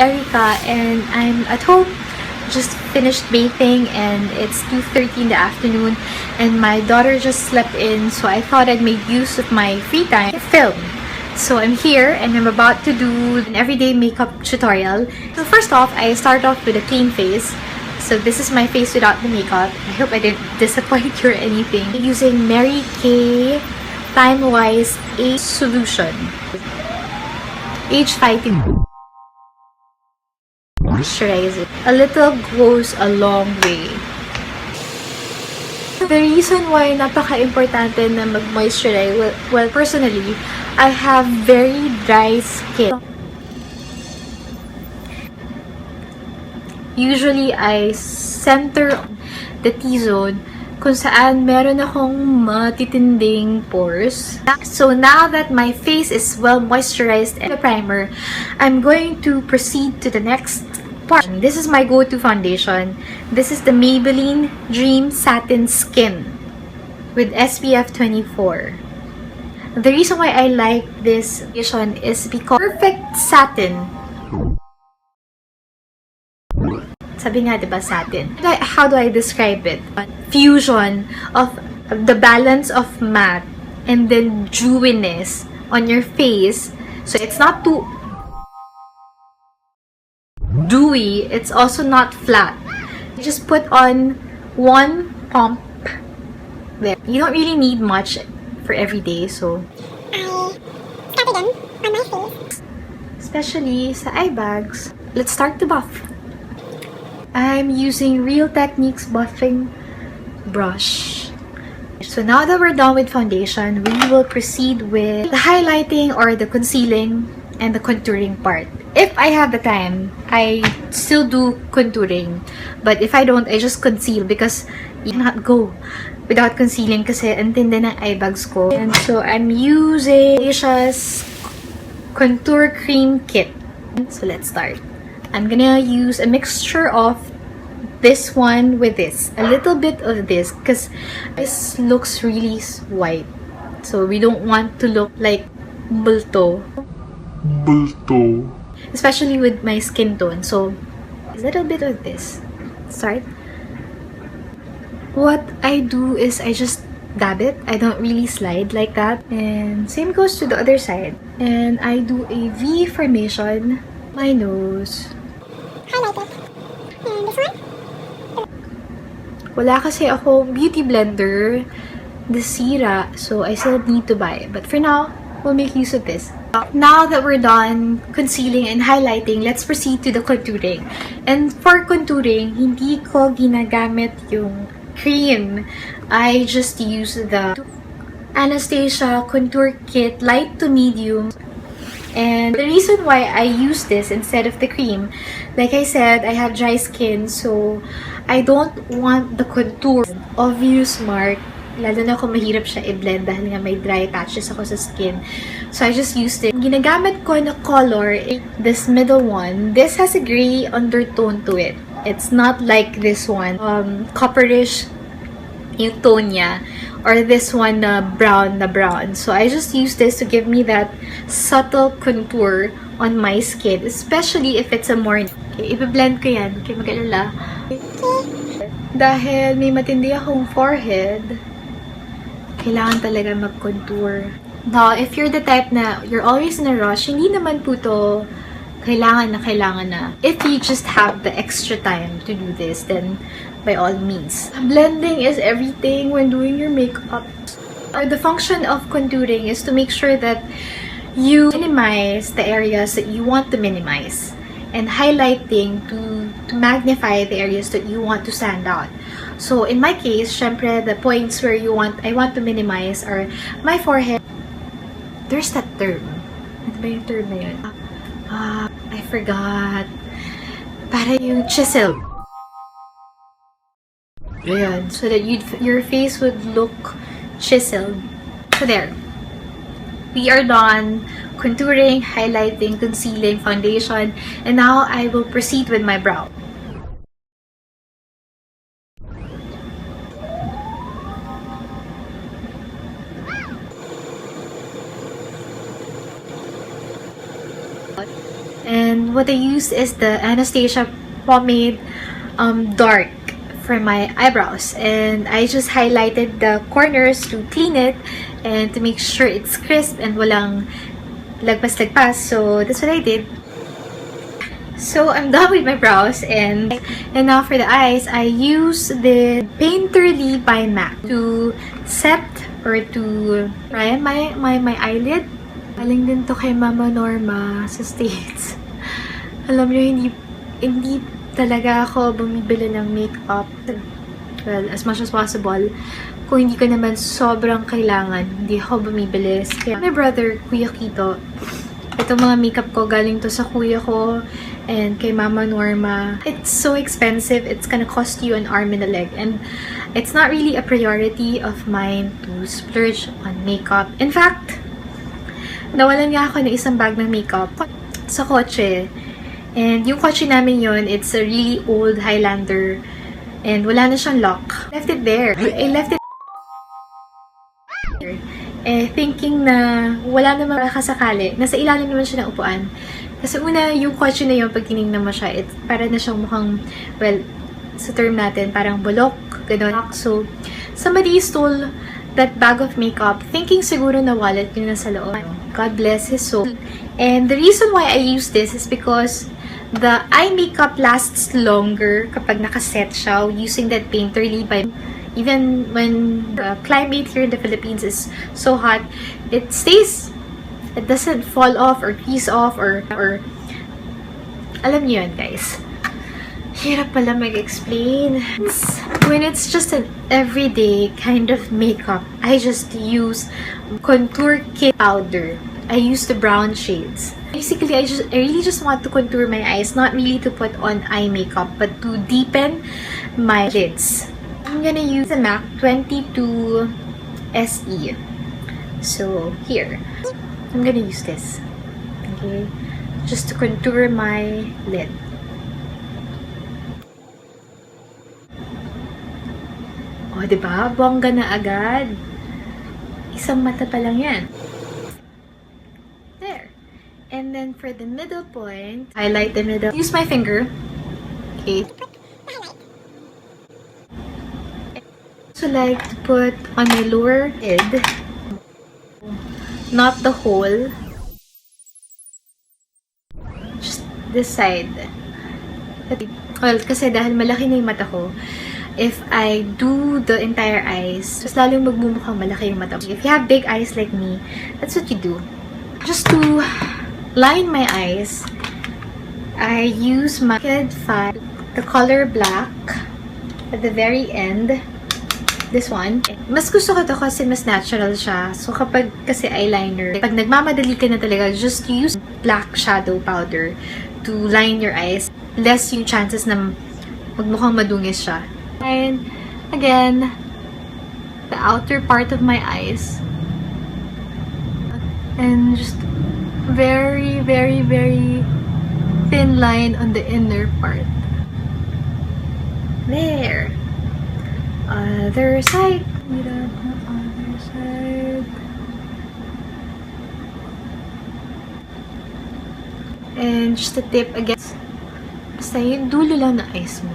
Ericka and I'm at home. Just finished bathing and it's 2:30 in the afternoon and my daughter just slept in, so I thought I'd make use of my free time to film. So I'm here and I'm about to do an everyday makeup tutorial. So first off, I start off with a clean face. So this is my face without the makeup. I hope I didn't disappoint you or anything. Using Mary Kay Timewise Age Solution. Age Fighting Moisturizer. A little goes a long way. The reason why napaka-importante na mag-moisturize, well, personally, I have very dry skin. Usually, I center the T-zone kung saan meron akong matitinding pores. So now that my face is well moisturized and the primer, I'm going to proceed to the next part. This is my go-to foundation. This is the Maybelline Dream Satin Skin with SPF 24. The reason why I like this foundation is because perfect satin. Sabi nga, diba, satin? How do I describe it? Fusion of the balance of matte and then dewiness on your face. So it's not too dewy. It's also not flat. You just put on one pump there. You don't really need much for every day. So I started them on my face. Especially sa eye bags. Let's start to buff. I'm using Real Techniques buffing brush. So now that we're done with foundation, we will proceed with the highlighting or the concealing and the contouring part. If I have the time, I still do contouring. But if I don't, I just conceal because you cannot go without concealing kasi ang tindi ng eye bags ko. And so I'm using Asia's Contour Cream Kit. So let's start. I'm gonna use a mixture of this one with this. A little bit of this because this looks really white. So we don't want to look like bulto. Especially with my skin tone. So a little bit of this. Start. What I do is I just dab it. I don't really slide like that. And same goes to the other side. And I do a V formation. My nose. Highlight it. And this one? Wala kasi ako beauty blender. Desira. So I still need to buy it. But for now, we'll make use of this. Now that we're done concealing and highlighting, let's proceed to the contouring. And for contouring, hindi ko ginagamit yung cream. I just use the Anastacia Contour Kit Light to Medium. And the reason why I use this instead of the cream, like I said, I have dry skin, so I don't want the contour obvious mark, lalo na kung mahirap siya i-blend dahil nga may dry patches ako sa skin. So I just used it. Ginagamit ko na color, this middle one. This has a gray undertone to it. It's not like this one, copperish yung tone niya. Or this one na brown. So I just use this to give me that subtle contour on my skin. Especially if it's a morning. Okay, ibe-blend ko yan. Okay, mag-alala. Dahil may matindi akong forehead, kailangan talaga mag-contour. Now, if you're the type na you're always in a rush, hindi naman po to kailangan na. If you just have the extra time to do this, then by all means. Blending is everything when doing your makeup. The function of contouring is to make sure that you minimize the areas that you want to minimize. And highlighting to magnify the areas that you want to stand out. So in my case, syempre, the points where I want to minimize are my forehead. There's that term. Ano ba yung term na yun? I forgot. Para yung chisel. Ayan. So that your face would look chiseled. So there. We are done contouring, highlighting, concealing, foundation. And now I will proceed with my brow. And what I used is the Anastacia pomade dark for my eyebrows, and I just highlighted the corners to clean it and to make sure it's crisp and walang lagpas-lagpas. So that's what I did. So I'm done with my brows, and now for the eyes, I use the Painterly by MAC to set or to prime my eyelid. Galing din to kay Mama Norma sa States. Alam niyo, hindi talaga ako bumibili ng makeup. Well, as much as possible. Kung hindi ko naman sobrang kailangan, hindi ako bumibili. Kaya my brother, Kuya Kito, itong mga makeup ko, galing to sa kuya ko and kay Mama Norma. It's so expensive. It's gonna cost you an arm and a leg. And it's not really a priority of mine to splurge on makeup. In fact, nawalan nga ako ng isang bag ng makeup sa kotse. And yung kotse namin yun, it's a really old Highlander. And wala na siyang lock. Left it there. I left it thinking na wala naman kasakali. Nasa ilalim naman siya ng upuan. Kasi una, yung kotse na yun, pag tinignan mo siya, it's para na siyang mukhang, well, sa term natin, parang bulok, gano'n. So, somebody stole that bag of makeup, thinking siguro na wallet yun nasa loob. God bless his soul. And the reason why I use this is because the eye makeup lasts longer kapag nakaset siya using that Painterly by. Even when the climate here in the Philippines is so hot, it stays. It doesn't fall off or crease off or alam niyo yun, guys. Hirap pala mag-explain. When it's just an everyday kind of makeup, I just use contour kit powder. I use the brown shades. Basically, I really just want to contour my eyes, not really to put on eye makeup, but to deepen my lids. I'm gonna use the MAC 22 SE. So, here. I'm gonna use this. Okay? Just to contour my lid. O, diba? Bongga na agad. Isang mata pa lang yan. There. And then, for the middle point, highlight the middle. Use my finger. Okay. So like to put on my lower lid, not the whole, just this side. Well, kasi dahil malaki na yung mata ko, if I do the entire eyes, mas lalong magmumukhang malaki yung mata ko. If you have big eyes like me, that's what you do. Just to line my eyes, I use my Kid 5, the color black, at the very end. This one. Mas gusto ko to kasi mas natural siya. So, kapag kasi eyeliner, pag nagmamadali ka na talaga, just use black shadow powder to line your eyes. Less yung chances na magmukhang madungis siya. And, again, the outer part of my eyes. And just very, very, very thin line on the inner part. There. Other side. Other side. And just a tip again. Basta yung dulo lang na eyes mo.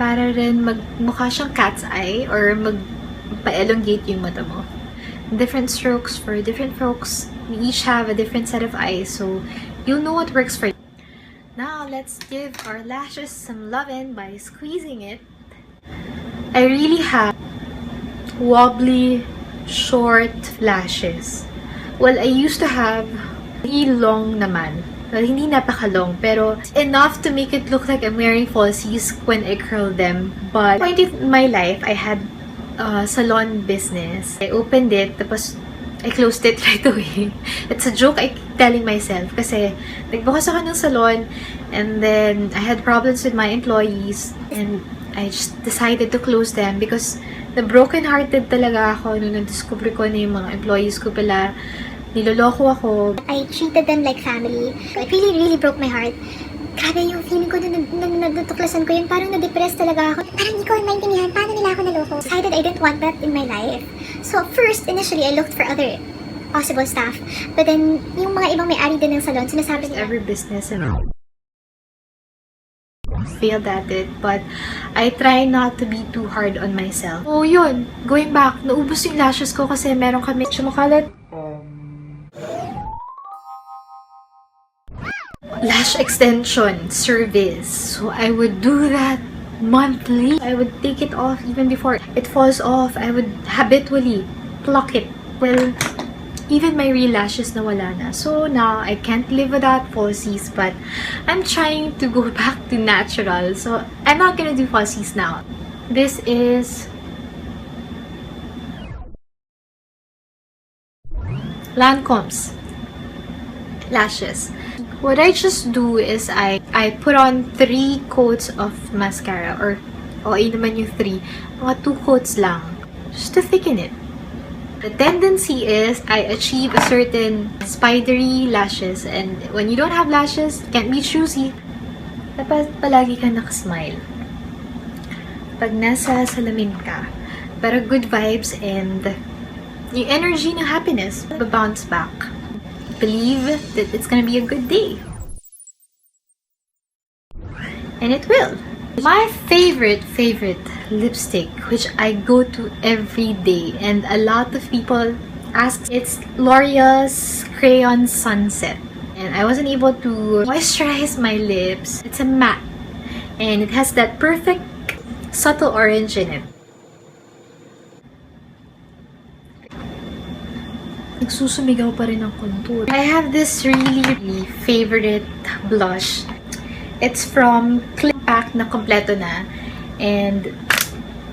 Para rin magmukha siyang cat's eye or magpa-elongate yung mata mo. Different strokes for different folks. We each have a different set of eyes, so you'll know what works for you. Now, let's give our lashes some love-in by squeezing it. I really have wobbly, short lashes. Well, I used to have really long naman. Well, hindi napaka-long, pero enough to make it look like I'm wearing falsies when I curl them. But at point in my life, I had a salon business. I opened it, tapos I closed it right away. It's a joke I keep telling myself kasi nagbukas ako ng salon and then I had problems with my employees and I just decided to close them because na-broken-hearted talaga ako nung na-discover ko na yung mga employees ko pala niloloko ako. I treated them like family. It really, really broke my heart. Grabe yung feeling ko nung natuklasan ko yun. Parang na-depress talaga ako. Parang hindi ko maintindihan paano nila ako naloko. Decided I didn't want that in my life. So first, initially, I looked for other possible staff. But then, yung mga ibang may-ari din ng salon, sinasabi nila, Every business and failed at it, but I try not to be too hard on myself. Oh, yun. Going back, naubos yung lashes ko kasi meron kami chumakalat lash extension service. So I would do that monthly. I would take it off even before it falls off. I would habitually pluck it. Well, even my real lashes nawala na. So now, I can't live without falsies, but I'm trying to go back to natural. So I'm not gonna do falsies now. This is Lancome's lashes. What I just do is I put on 3 coats of mascara, or naman yung 3. Mga 2 coats lang. Just to thicken it. The tendency is I achieve a certain spidery lashes, and when you don't have lashes, can't be choosy. Dapat palagi ka nakasmile. Pag nasa salamin ka, para good vibes and yung energy ng happiness bounce back. Believe that it's gonna be a good day. And it will. My favorite lipstick, which I go to every day, and a lot of people ask, it's L'Oreal's Crayon Sunset. And I wasn't able to moisturize my lips. It's a matte, and it has that perfect subtle orange in it. Nagsusumigaw pa rin ang contour. I have this really favorite blush. It's from Clip Pack na kompleto na. And,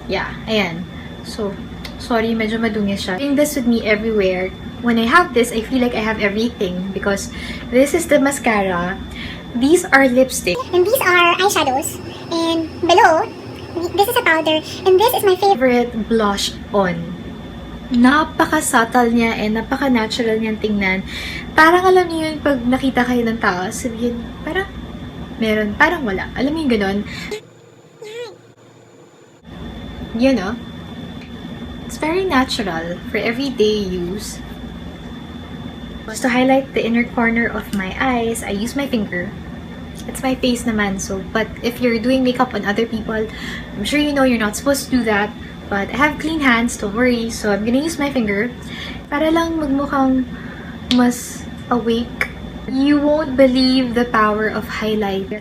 yeah, ayan. So, sorry, medyo madungis siya. Bring this with me everywhere. When I have this, I feel like I have everything because this is the mascara. These are lipstick. and these are eyeshadows. And below, this is a powder. And this is my favorite. Favorite blush on. Napaka-subtle niya and napaka-natural niyang tingnan. Parang alam niyo yun, pag nakita kayo ng tao, sabihin, parang meron, parang wala. Alam mo yung ganon? You know? It's very natural for everyday use. Just to highlight the inner corner of my eyes, I use my finger. It's my face naman, so, but if you're doing makeup on other people, I'm sure you know you're not supposed to do that. But I have clean hands, don't worry. So I'm gonna use my finger para lang magmukhang mas awake. You won't believe the power of highlighter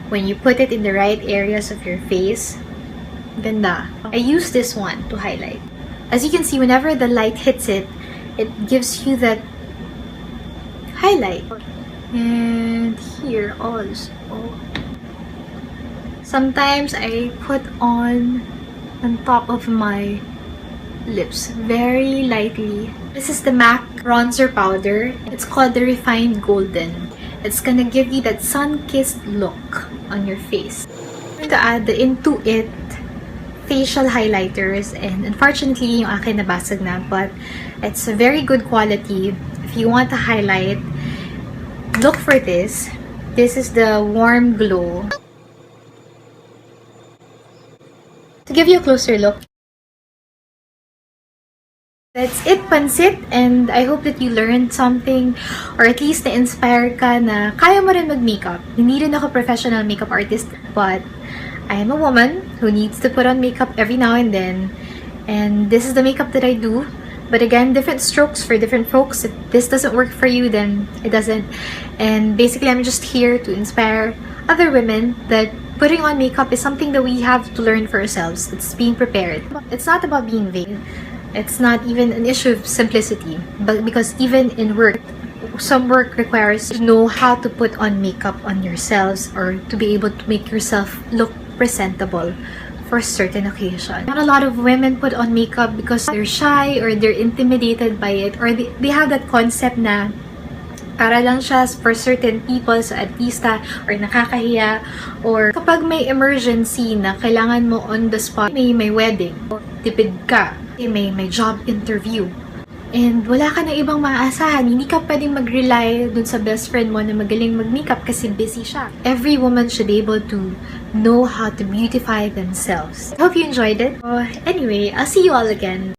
when you put it in the right areas of your face. Ganda. I use this one to highlight. As you can see, whenever the light hits it, it gives you that highlight. And here also. Sometimes I put on top of my lips very lightly. This is the MAC bronzer powder. It's called the Refined Golden. It's gonna give you that sun-kissed look on your face. I'm going to add the Into It facial highlighters, and unfortunately yung akin nabasag na, but it's a very good quality. If you want to highlight, look for this. This is the Warm Glow. To give you a closer look, that's it, Pansit, and I hope that you learned something, or at least na-inspire ka na kaya mo rin mag-makeup. Hindi rin ako professional makeup artist, but I am a woman who needs to put on makeup every now and then, and this is the makeup that I do. But again, different strokes for different folks. If this doesn't work for you, then it doesn't. And basically, I'm just here to inspire other women that putting on makeup is something that we have to learn for ourselves. It's being prepared. It's not about being vain. It's not even an issue of simplicity. But because even in work, some work requires you to know how to put on makeup on yourselves, or to be able to make yourself look presentable for certain occasion. Not a lot of women put on makeup because they're shy or they're intimidated by it, or they have that concept na para lang siya for certain people, so artista, or nakakahiya, or kapag may emergency na kailangan mo on the spot, may wedding, or tipid ka, may job interview, and wala ka na ibang maaasahan, hindi ka pwedeng mag-rely dun sa best friend mo na magaling mag-makeup kasi busy siya. Every woman should be able to know how to beautify themselves. I hope you enjoyed it. Anyway, I'll see you all again